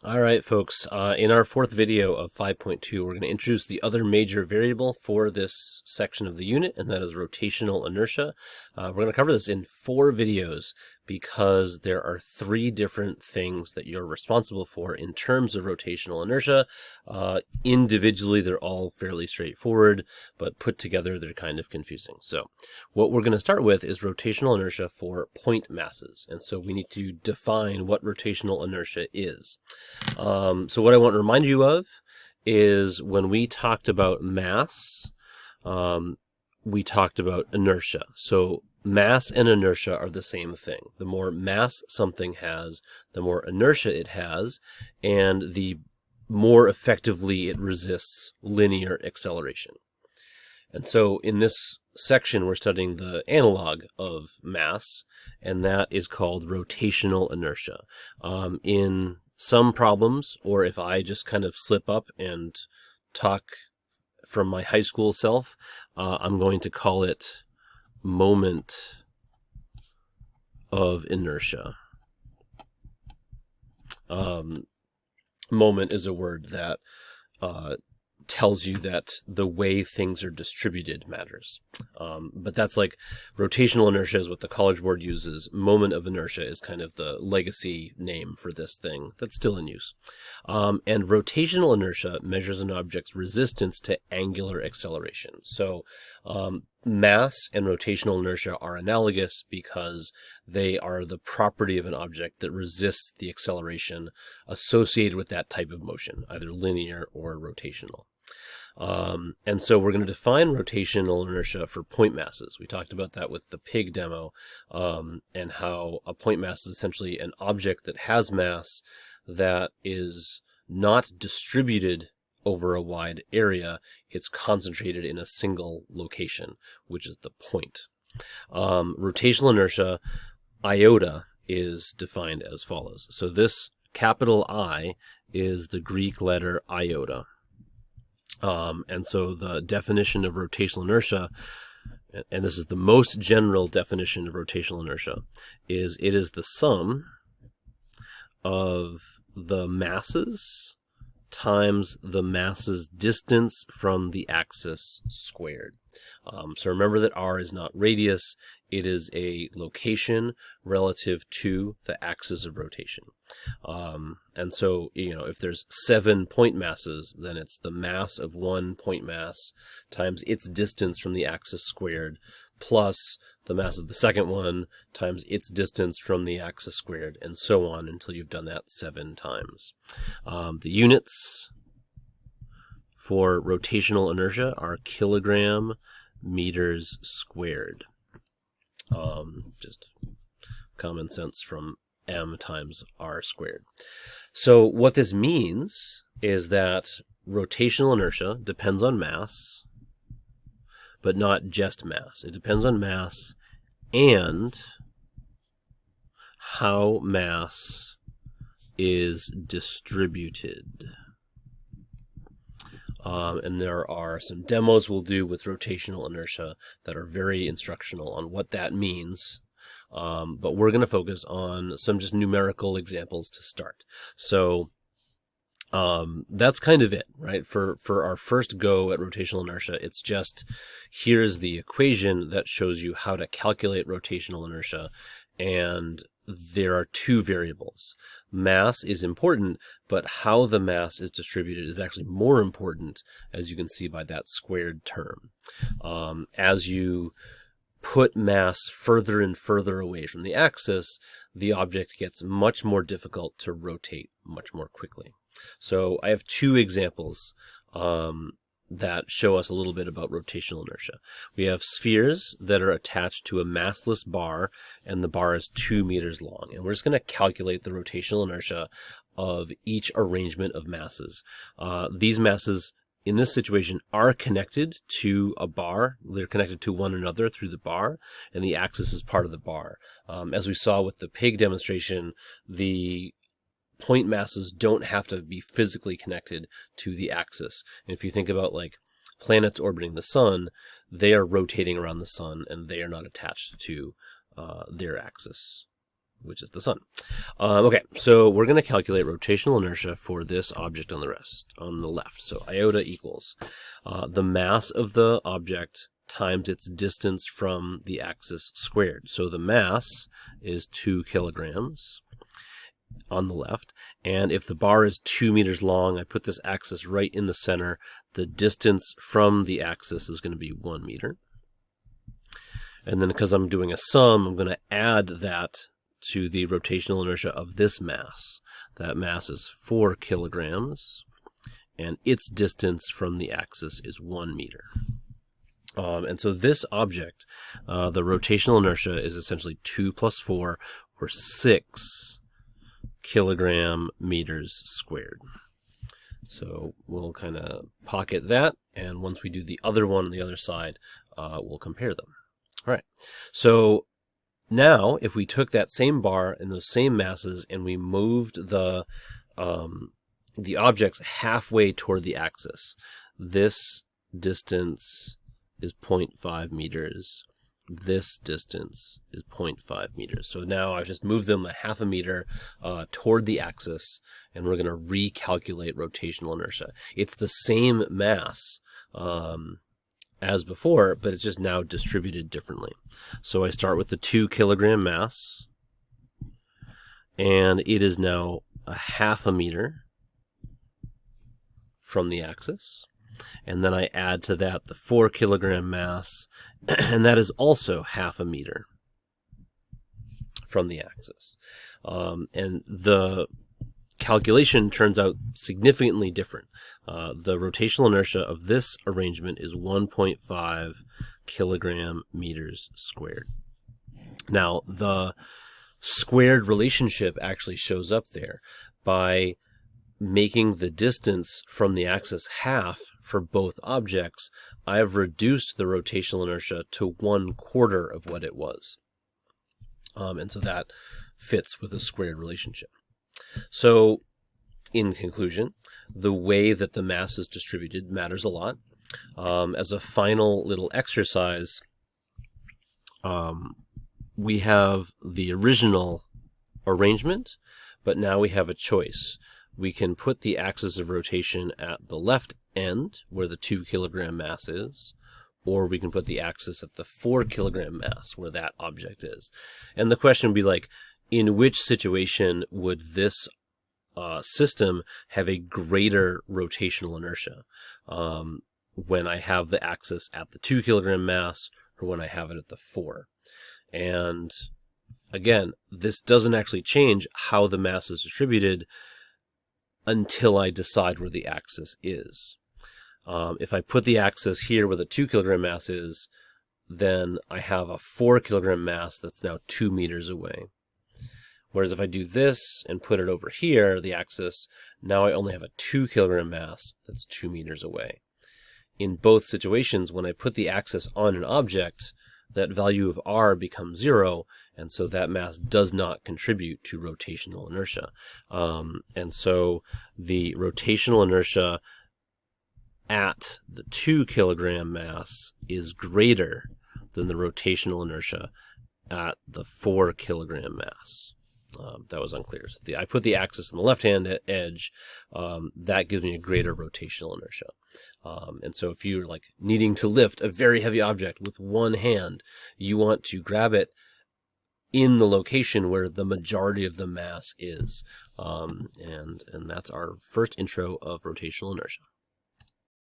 All right, folks, in our fourth video of 5.2, we're going to introduce the other major variable for this section of the unit, and that is rotational inertia. We're going to cover this in 4 videos because there are 3 different things that you're responsible for in terms of rotational inertia. Individually, they're all fairly straightforward, but put together, they're kind of confusing. So what we're going to start with is rotational inertia for point masses. And so we need to define what rotational inertia is. So what I want to remind you of is when we talked about mass, we talked about inertia. So mass and inertia are the same thing. The more mass something has, the more inertia it has, and the more effectively it resists linear acceleration. And so in this section, we're studying the analog of mass, and that is called rotational inertia. In some problems, or if I just kind of slip up and talk from my high school self, I'm going to call it moment of inertia. Moment is a word that tells you that the way things are distributed matters. But that's like rotational inertia is what the College Board uses. Moment of inertia is kind of the legacy name for this thing that's still in use. And rotational inertia measures an object's resistance to angular acceleration. So mass and rotational inertia are analogous because they are the property of an object that resists the acceleration associated with that type of motion, either linear or rotational. And so we're going to define rotational inertia for point masses. We talked about that with the pig demo, and how a point mass is essentially an object that has mass that is not distributed over a wide area. It's concentrated in a single location, which is the point. Rotational inertia, iota, is defined as follows. So this capital I is the Greek letter iota. And so the definition of rotational inertia, and this is the most general definition of rotational inertia, is it is the sum of the masses times the mass's distance from the axis squared. So remember that r is not radius, it is a location relative to the axis of rotation. And so, if there's 7 point masses, then it's the mass of one point mass times its distance from the axis squared, plus the mass of the second one times its distance from the axis squared, and so on until you've done that 7 times. The units for rotational inertia are kilogram meters squared. Just common sense from m times r squared. So what this means is that rotational inertia depends on mass, but not just mass. It depends on mass and how mass is distributed. And there are some demos we'll do with rotational inertia that are very instructional on what that means. But we're going to focus on some just numerical examples to start. So that's kind of it, right? For our first go at rotational inertia, it's just here's the equation that shows you how to calculate rotational inertia, and there are 2 variables. Mass is important, but how the mass is distributed is actually more important, as you can see by that squared term. As you put mass further and further away from the axis, the object gets much more difficult to rotate much more quickly. So I have 2 examples that show us a little bit about rotational inertia. We have spheres that are attached to a massless bar, and the bar is 2 meters long. And we're just going to calculate the rotational inertia of each arrangement of masses. These masses in this situation are connected to a bar. They're connected to one another through the bar, and the axis is part of the bar. As we saw with the pig demonstration, the point masses don't have to be physically connected to the axis. And if you think about like planets orbiting the sun, they are rotating around the sun and they are not attached to their axis. which is the sun. Okay, so we're going to calculate rotational inertia for this object on the left. So iota equals the mass of the object times its distance from the axis squared. So the mass is 2 kilograms on the left, and if the bar is 2 meters long, I put this axis right in the center. The distance from the axis is going to be 1 meter. And then because I'm doing a sum, I'm going to add that to the rotational inertia of this mass. That mass is 4 kilograms, and its distance from the axis is 1 meter. And so this object, the rotational inertia is essentially 2 plus 4, or 6 kilogram meters squared. So we'll kind of pocket that, and once we do the other one on the other side, we'll compare them. All right, so now if we took that same bar and those same masses and we moved the objects halfway toward the axis, this distance is 0.5 meters. This distance is 0.5 meters. So now I've just moved them a half a meter toward the axis, and we're going to recalculate rotational inertia. It's the same mass as before, but it's just now distributed differently. So I start with the 2 kilogram mass, and it is now a half a meter from the axis. And then I add to that the 4 kilogram mass, and that is also half a meter from the axis. And the calculation turns out significantly different. The rotational inertia of this arrangement is 1.5 kilogram meters squared. Now, the squared relationship actually shows up there by making the distance from the axis half for both objects. I have reduced the rotational inertia to 1/4 of what it was. And so that fits with a squared relationship. So, in conclusion, the way that the mass is distributed matters a lot. As a final little exercise, we have the original arrangement, but now we have a choice. We can put the axis of rotation at the left end, where the 2 kilogram mass is, or we can put the axis at the 4 kilogram mass, where that object is. And the question would be like, in which situation would this system have a greater rotational inertia? When I have the axis at the 2 kilogram mass, or when I have it at the 4? And again, this doesn't actually change how the mass is distributed until I decide where the axis is. If I put the axis here where the 2 kilogram mass is, then I have a 4 kilogram mass that's now 2 meters away. Whereas if I do this and put it over here, the axis, now I only have a 2 kilogram mass that's 2 meters away. In both situations, when I put the axis on an object, that value of r becomes 0, and so that mass does not contribute to rotational inertia. And so the rotational inertia at the 2 kilogram mass is greater than the rotational inertia at the 4 kilogram mass. That was unclear. So I put the axis on the left-hand edge. That gives me a greater rotational inertia. And so if you're like needing to lift a very heavy object with one hand, you want to grab it in the location where the majority of the mass is. And that's our first intro of rotational inertia.